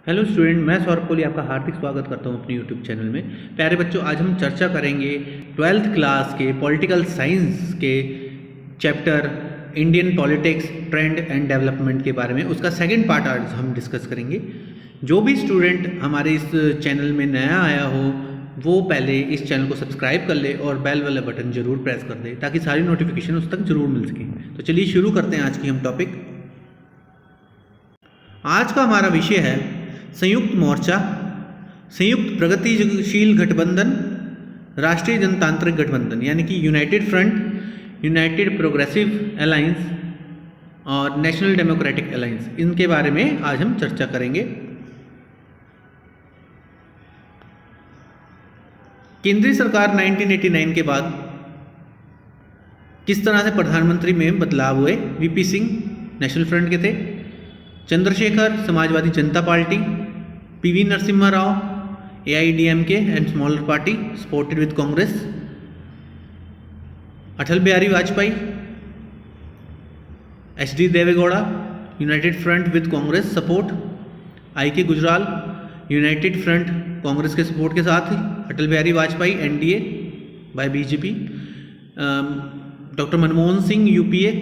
Hello student, मैं सौरभ कोहली आपका हार्दिक स्वागत करता हूं अपने यूट्यूब चैनल में। प्यारे बच्चों, आज हम चर्चा करेंगे 12th क्लास के पॉलिटिकल साइंस के chapter Indian politics trend and development के बारे में। उसका सेकंड पार्ट आज हम डिस्कस करेंगे। जो भी स्टूडेंट हमारे इस चैनल में नया आया हो वो पहले इस चैनल को सब्सक्राइब कर ले और बेल वाला बटन जरूर प्रेस कर दे ताकि सारी नोटिफिकेशन उस तक जरूर मिल सके। तो चलिए शुरू करते हैं आज की हम टॉपिक। आज का हमारा विषय है संयुक्त मोर्चा, संयुक्त प्रगतिशील गठबंधन, राष्ट्रीय जनतांत्रिक गठबंधन यानी कि United front, United progressive alliance और नेशनल डेमोक्रेटिक अलायंस। इनके बारे में आज हम चर्चा करेंगे। केंद्रीय सरकार 1989 के बाद किस तरह से प्रधानमंत्री में बदलाव हुए। वीपी सिंह नेशनल फ्रंट के थे, Chandrashekhar Samajwadi Janata party, PV Narasimha Rao AIDMK and smaller party supported with Congress, Atal Bihari Vajpayee, HD Deve Gowda united front with Congress support, IK Gujral united front Congress के सपोर्ट के साथ ही, Atal Bihari Vajpayee NDA by BJP, doctor Manmohan Singh UPA।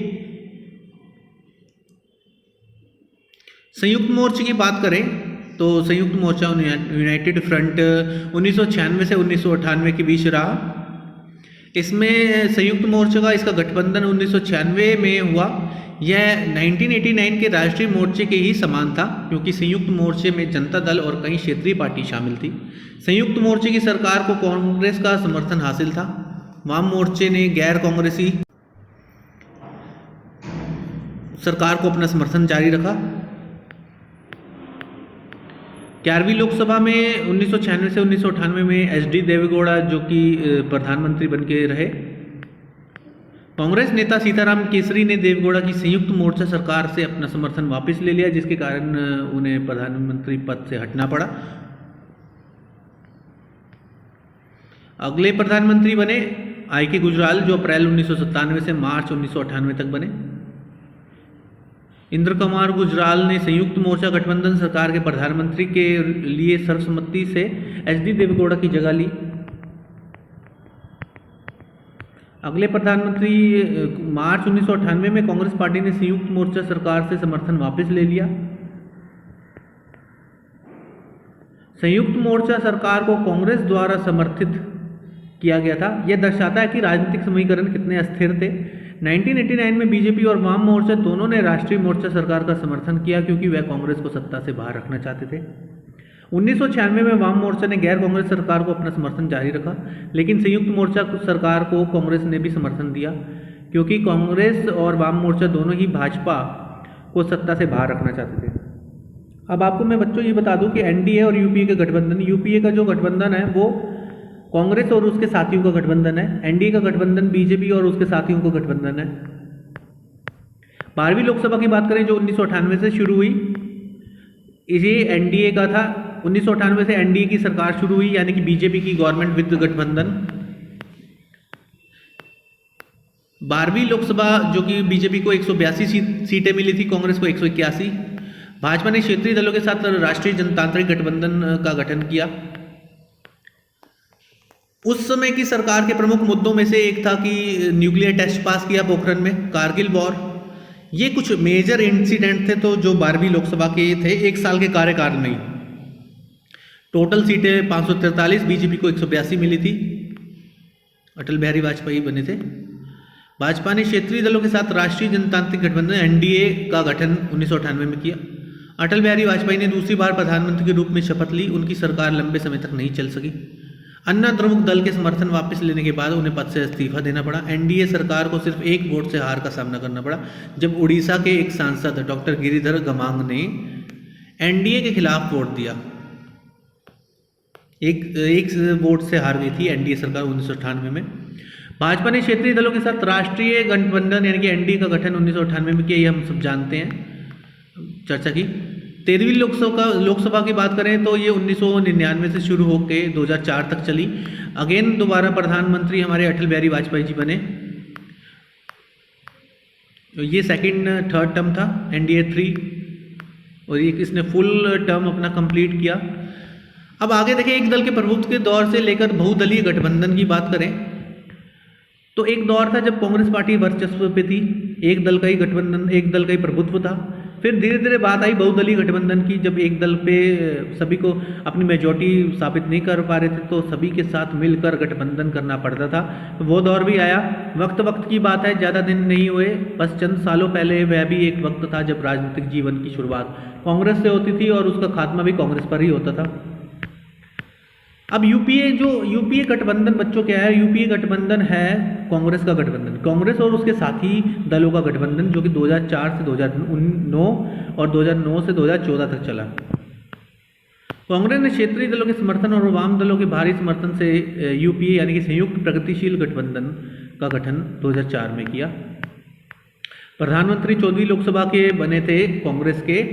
संयुक्त मोर्चे की बात करें तो संयुक्त मोर्चा यूनाइटेड फ्रंट 1996 से 1998 के बीच रहा। इसमें संयुक्त मोर्चा का इसका गठबंधन 1996 में हुआ। यह 1989 के राष्ट्रीय मोर्चे के ही समान था क्योंकि संयुक्त मोर्चे में जनता दल और कई क्षेत्रीय पार्टी शामिल थी। संयुक्त मोर्चे की सरकार को कांग्रेस का समर्थन हासिल था। वाम मोर्चे ने गैर कांग्रेसी सरकार को अपना समर्थन जारी रखा। 11वीं लोकसभा में 1996 से 1998 में HD देवेगौड़ा जो कि प्रधानमंत्री बन के रहे। कांग्रेस नेता सीताराम केसरी ने देवेगौड़ा की संयुक्त मोर्चा सरकार से अपना समर्थन वापस ले लिया, जिसके कारण उन्हें प्रधानमंत्री पद से हटना पड़ा। अगले प्रधानमंत्री बने IK गुजराल जो अप्रैल 1997 से मार्च 1998 तक बने। इंद्र कुमार गुजराल ने संयुक्त मोर्चा गठबंधन सरकार के प्रधानमंत्री के लिए सर्वसम्मति से HD देवेगौड़ा की जगह ली। अगले प्रधानमंत्री मार्च 1998 में कांग्रेस पार्टी ने संयुक्त मोर्चा सरकार से समर्थन वापस ले लिया। संयुक्त मोर्चा सरकार को कांग्रेस द्वारा समर्थित किया गया था। यह दर्शाता है कि राजनीतिक समीकरण कितने अस्थिर थे। 1989 में बीजेपी और वाम मोर्चा दोनों ने राष्ट्रीय मोर्चा सरकार का समर्थन किया क्योंकि वह कांग्रेस को सत्ता से बाहर रखना चाहते थे। 1996 में वाम मोर्चा ने गैर कांग्रेस सरकार को अपना समर्थन जारी रखा, लेकिन संयुक्त मोर्चा सरकार को कांग्रेस ने भी समर्थन दिया क्योंकि कांग्रेस और वाम मोर्चा दोनों ही भाजपा को सत्ता से बाहर रखना चाहते थे। अब आपको मैं बच्चों ये बता दूं कि NDA और UPA का गठबंधन, UPA का जो गठबंधन है वो कांग्रेस और उसके साथियों का गठबंधन है। NDA का गठबंधन BJP और उसके साथियों का गठबंधन है। 12वीं लोकसभा की बात करें जो 1998 से शुरू हुई, ये NDA का था। 1998 से NDA की सरकार शुरू हुई यानी कि BJP की गवर्नमेंट विद गठबंधन। 12वीं लोकसभा जो कि BJP को 182 सीटें मिली थी, कांग्रेस को 181। भाजपा ने क्षेत्रीय दलों के साथ राष्ट्रीय जनतांत्रिक गठबंधन का गठन किया। उस समय की सरकार के प्रमुख मुद्दों में से एक था कि न्यूक्लियर टेस्ट पास किया पोखरण में, कारगिल वॉर। ये कुछ मेजर इंसिडेंट थे तो जो 12वीं लोकसभा के थे एक साल के कार्यकाल में ही। टोटल सीटें 543, BJP को 182 मिली थी। अटल बिहारी वाजपेयी बने थे। भाजपा ने क्षेत्रीय दलों के साथ राष्ट्रीय जनतांत्रिक गठबंधन NDA का गठन 1998 में किया। अटल बिहारी वाजपेयी ने दूसरी बार प्रधानमंत्री के रूप में शपथ ली। उनकी सरकार लंबे समय तक नहीं चल सकी। अन्ना द्रमुक दल के समर्थन वापस लेने के बाद उन्हें पद से इस्तीफा देना पड़ा। NDA सरकार को सिर्फ एक वोट से हार का सामना करना पड़ा जब उड़ीसा के एक सांसद डॉक्टर गिरिधर गमांग ने NDA के खिलाफ वोट दिया। एक वोट से हार गई थी NDA सरकार 1998 में। भाजपा ने क्षेत्रीय दलों के साथ राष्ट्रीय गठबंधन यानी कि NDA का गठन 1998 में किया, ये हम सब जानते हैं, चर्चा की। 13वीं लोकसभा की बात करें तो ये 1999 से शुरू होकर 2004 तक चली। अगेन दोबारा प्रधानमंत्री हमारे अटल बिहारी वाजपेयी जी बने। ये सेकंड थर्ड टर्म था NDA 3। और ये इसने फुल टर्म अपना कंप्लीट किया। अब आगे देखें, एक दल के प्रभुत्व के दौर से लेकर बहुदलीय गठबंधन की बात करें तो एक दौर था जब कांग्रेस पार्टी वर्चस्व पे थी, एक दल का ही गठबंधन, एक दल का ही प्रभुत्व था। फिर धीरे धीरे बात आई बहुदलीय गठबंधन की, जब एक दल पे सभी को अपनी मेजॉरिटी साबित नहीं कर पा रहे थे तो सभी के साथ मिलकर गठबंधन करना पड़ता था। तो वो दौर भी आया। वक्त की बात है, ज़्यादा दिन नहीं हुए, बस चंद सालों पहले वह भी एक वक्त था जब राजनीतिक जीवन की शुरुआत कांग्रेस से होती थी और उसका खात्मा भी कांग्रेस पर ही होता था। अब यूपीए गठबंधन बच्चों क्या है? यूपीए गठबंधन है कांग्रेस का गठबंधन, कांग्रेस और उसके साथी दलों का गठबंधन, जो कि 2004 से 2009 और 2009 से 2014 तक चला। कांग्रेस ने क्षेत्रीय दलों के समर्थन और वाम दलों के भारी समर्थन से यूपीए यानी कि संयुक्त प्रगतिशील गठबंधन का गठन 2004 में किया। प्रधानमंत्री 14वीं लोकसभा के बने थे कांग्रेस के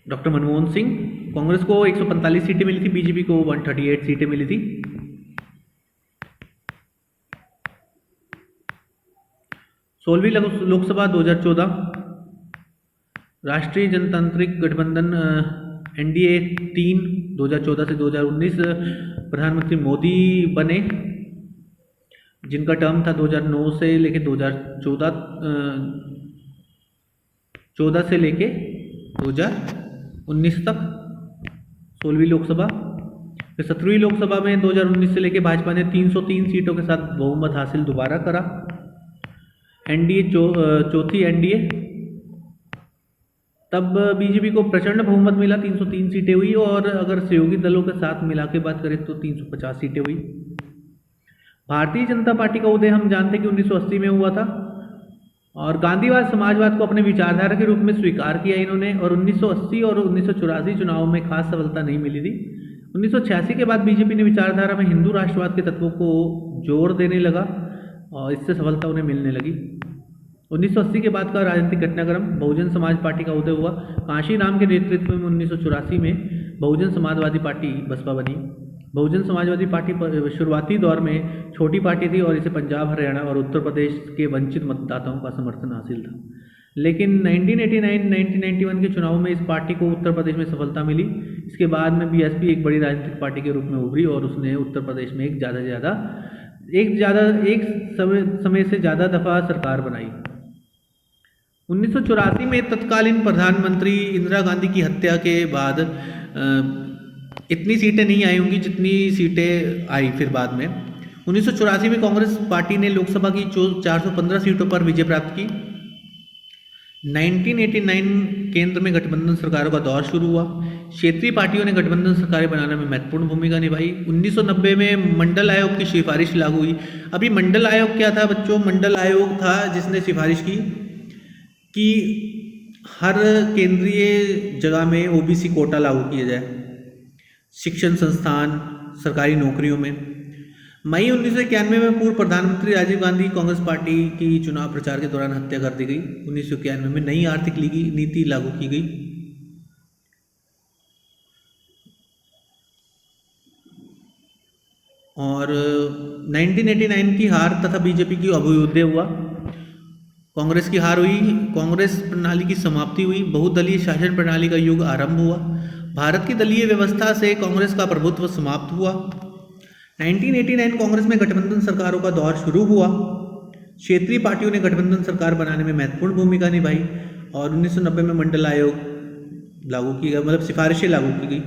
डॉक्टर मनमोहन सिंह। कांग्रेस को 145 सीटें मिली थी, बीजेपी को 138 सीटें मिली थी। 16वीं लोकसभा 2014, राष्ट्रीय जनतांत्रिक गठबंधन एनडीए 3 2014 से 2019 प्रधानमंत्री मोदी बने, जिनका टर्म था 2009 से लेके 2014 से लेके 2019 तक 16वीं लोकसभा। फिर 17वीं लोकसभा में 2019 से लेके भाजपा ने 303 सीटों के साथ बहुमत हासिल दोबारा करा। एनडीए चौथी एनडीए, तब बीजेपी को प्रचंड बहुमत मिला, 303 सीटें हुई, और अगर सहयोगी दलों के साथ मिला के बात करें तो 350 सीटें हुई। भारतीय जनता पार्टी का उदय हम जानते हैं कि 1980 में हुआ था और गांधीवाद समाजवाद को अपने विचारधारा के रूप में स्वीकार किया इन्होंने, और 1980 और 1984 चुनाव में खास सफलता नहीं मिली थी। 1986 के बाद बीजेपी ने विचारधारा में हिंदू राष्ट्रवाद के तत्वों को जोर देने लगा और इससे सफलता उन्हें मिलने लगी। 1980 के बाद का राजनीतिक घटनाक्रम, बहुजन समाज पार्टी का उदय हुआ। कांशी राम के नेतृत्व में 1984 में बहुजन समाजवादी पार्टी बसपा बनी। बहुजन समाजवादी पार्टी शुरुआती दौर में छोटी पार्टी थी और इसे पंजाब, हरियाणा और उत्तर प्रदेश के वंचित मतदाताओं का समर्थन हासिल था। लेकिन 1989-1991 के चुनाव में इस पार्टी को उत्तर प्रदेश में सफलता मिली। इसके बाद में बीएसपी एक बड़ी राजनीतिक पार्टी के रूप में उभरी और उसने उत्तर प्रदेश में एक समय से ज़्यादा दफ़ा सरकार बनाई। 1984 में तत्कालीन प्रधानमंत्री इंदिरा गांधी की हत्या के बाद इतनी सीटें नहीं आई होंगी जितनी सीटें आई फिर बाद में। 1984 में कांग्रेस पार्टी ने लोकसभा की 415 सीटों पर विजय प्राप्त की। 1989 केंद्र में गठबंधन सरकारों का दौर शुरू हुआ। क्षेत्रीय पार्टियों ने गठबंधन सरकारें बनाने में महत्वपूर्ण भूमिका निभाई। 1990 में मंडल आयोग की सिफारिश लागू हुई। अभी मंडल आयोग क्या था बच्चों? मंडल आयोग था जिसने सिफारिश की कि हर केंद्रीय जगह में ओबीसी कोटा लागू किया जाए, शिक्षण संस्थान, सरकारी नौकरियों में। मई 1991 में पूर्व प्रधानमंत्री राजीव गांधी कांग्रेस पार्टी की चुनाव प्रचार के दौरान हत्या कर दी गई। 1991 में नई आर्थिक नीति लागू की गई। और 1989 की हार तथा बीजेपी की अभ्युदय हुआ। कांग्रेस की हार हुई, कांग्रेस प्रणाली की समाप्ति हुई, बहुदलीय शासन प्रणाली का युग आरंभ हुआ। भारत की दलीय व्यवस्था से कांग्रेस का प्रभुत्व समाप्त हुआ। 1989 कांग्रेस में गठबंधन सरकारों का दौर शुरू हुआ। क्षेत्रीय पार्टियों ने गठबंधन सरकार बनाने में महत्वपूर्ण भूमिका निभाई और 1990 में मंडल आयोग लागू की गई, मतलब सिफारिशें लागू की गई।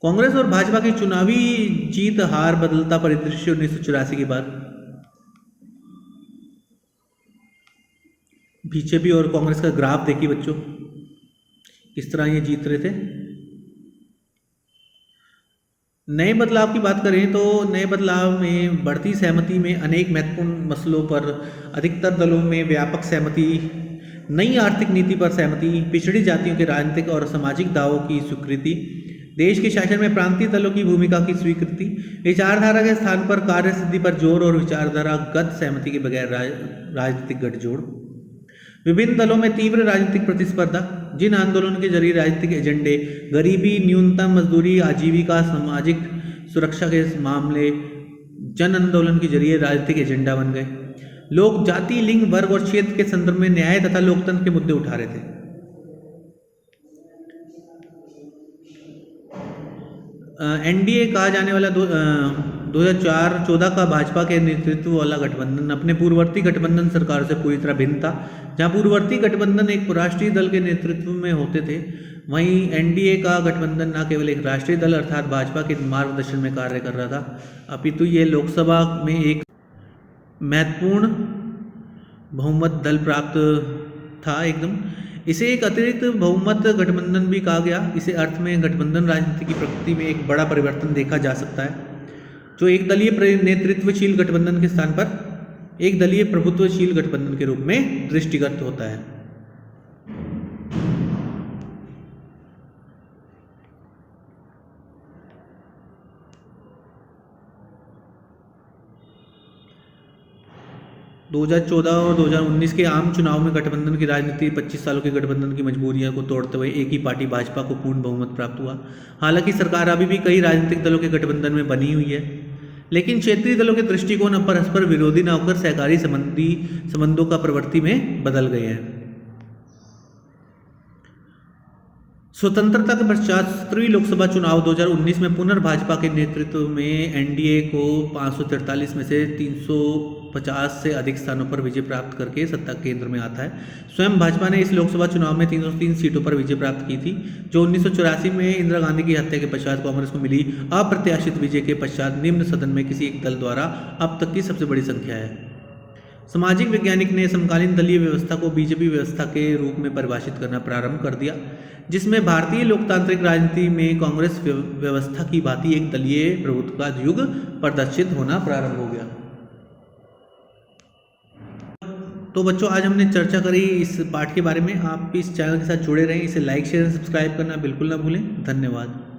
कांग्रेस और भाजपा की चुनावी जीत हार बदलता परिदृश्य 1984 के बाद। बीजेपी और कांग्रेस का ग्राफ देखिए बच्चों, किस तरह ये जीत रहे थे। नए बदलाव की बात करें तो नए बदलाव में बढ़ती सहमति में अनेक महत्वपूर्ण मसलों पर अधिकतर दलों में व्यापक सहमति, नई आर्थिक नीति पर सहमति, पिछड़ी जातियों के राजनीतिक और सामाजिक दावों की स्वीकृति, देश के शासन में प्रांतीय दलों की भूमिका की स्वीकृति, विचारधारा के स्थान पर कार्यसिद्धि पर जोर और विचारधारागत सहमति के बगैर राजनीतिक गठजोड़, विभिन्न दलों में तीव्र राजनीतिक प्रतिस्पर्धा, जिन आंदोलनों के जरिए राजनीतिक एजेंडे गरीबी, न्यूनतम मजदूरी, आजीविका, सामाजिक सुरक्षा के मामले जन आंदोलन के जरिए राजनीतिक एजेंडा बन गए। लोग जाति, लिंग, वर्ग और क्षेत्र के संदर्भ में न्याय तथा लोकतंत्र के मुद्दे उठा रहे थे। एनडीए कहा जाने वाला 2004-14 का भाजपा के नेतृत्व वाला गठबंधन अपने पूर्ववर्ती गठबंधन सरकार से पूरी तरह भिन्न था। जहां पूर्ववर्ती गठबंधन एक राष्ट्रीय दल के नेतृत्व में होते थे, वहीं एनडीए का गठबंधन न केवल एक राष्ट्रीय दल अर्थात भाजपा के मार्गदर्शन में कार्य कर रहा था, अपितु ये लोकसभा में एक महत्वपूर्ण बहुमत दल प्राप्त था एकदम। इसे एक अतिरिक्त बहुमत गठबंधन भी कहा गया। इसे अर्थ में गठबंधन राजनीति की प्रकृति में एक बड़ा परिवर्तन देखा जा सकता है, जो एक दलीय नेतृत्वशील गठबंधन के स्थान पर एक दलीय प्रभुत्वशील गठबंधन के रूप में दृष्टिगत होता है। दो 2014 और 2019 के आम चुनाव में गठबंधन की राजनीति 25 सालों के गठबंधन की मजबूरियों को तोड़ते हुए एक ही पार्टी भाजपा को पूर्ण बहुमत प्राप्त हुआ। हालांकि सरकार अभी भी कई राजनीतिक दलों के गठबंधन में बनी हुई है, लेकिन क्षेत्रीय दलों के दृष्टिकोण अब परस्पर विरोधी न होकर सहकारी संबंधों का प्रवृत्ति में बदल गए हैं। स्वतंत्रता के पश्चात 17वीं लोकसभा चुनाव 2019 में पुनर्भाजपा के नेतृत्व में एनडीए को 543 में से 350 से अधिक स्थानों पर विजय प्राप्त करके सत्ता केंद्र में आता है। स्वयं भाजपा ने इस लोकसभा चुनाव में 303 सीटों पर विजय प्राप्त की थी, जो 1984 में इंदिरा गांधी की हत्या के पश्चात कांग्रेस को मिली अप्रत्याशित विजय के पश्चात निम्न सदन में किसी एक दल द्वारा अब तक की सबसे बड़ी संख्या है। सामाजिक वैज्ञानिक ने समकालीन दलीय व्यवस्था को बीजेपी व्यवस्था के रूप में परिभाषित करना प्रारंभ कर दिया, जिसमें भारतीय लोकतांत्रिक राजनीति में कांग्रेस व्यवस्था की भांति एक दलीय प्रभुत्व का युग प्रदर्शित होना प्रारंभ हो गया। तो बच्चों, आज हमने चर्चा करी इस पाठ के बारे में। आप इस चैनल के साथ जुड़े रहें, इसे लाइक शेयर सब्सक्राइब करना बिल्कुल ना भूलें। धन्यवाद।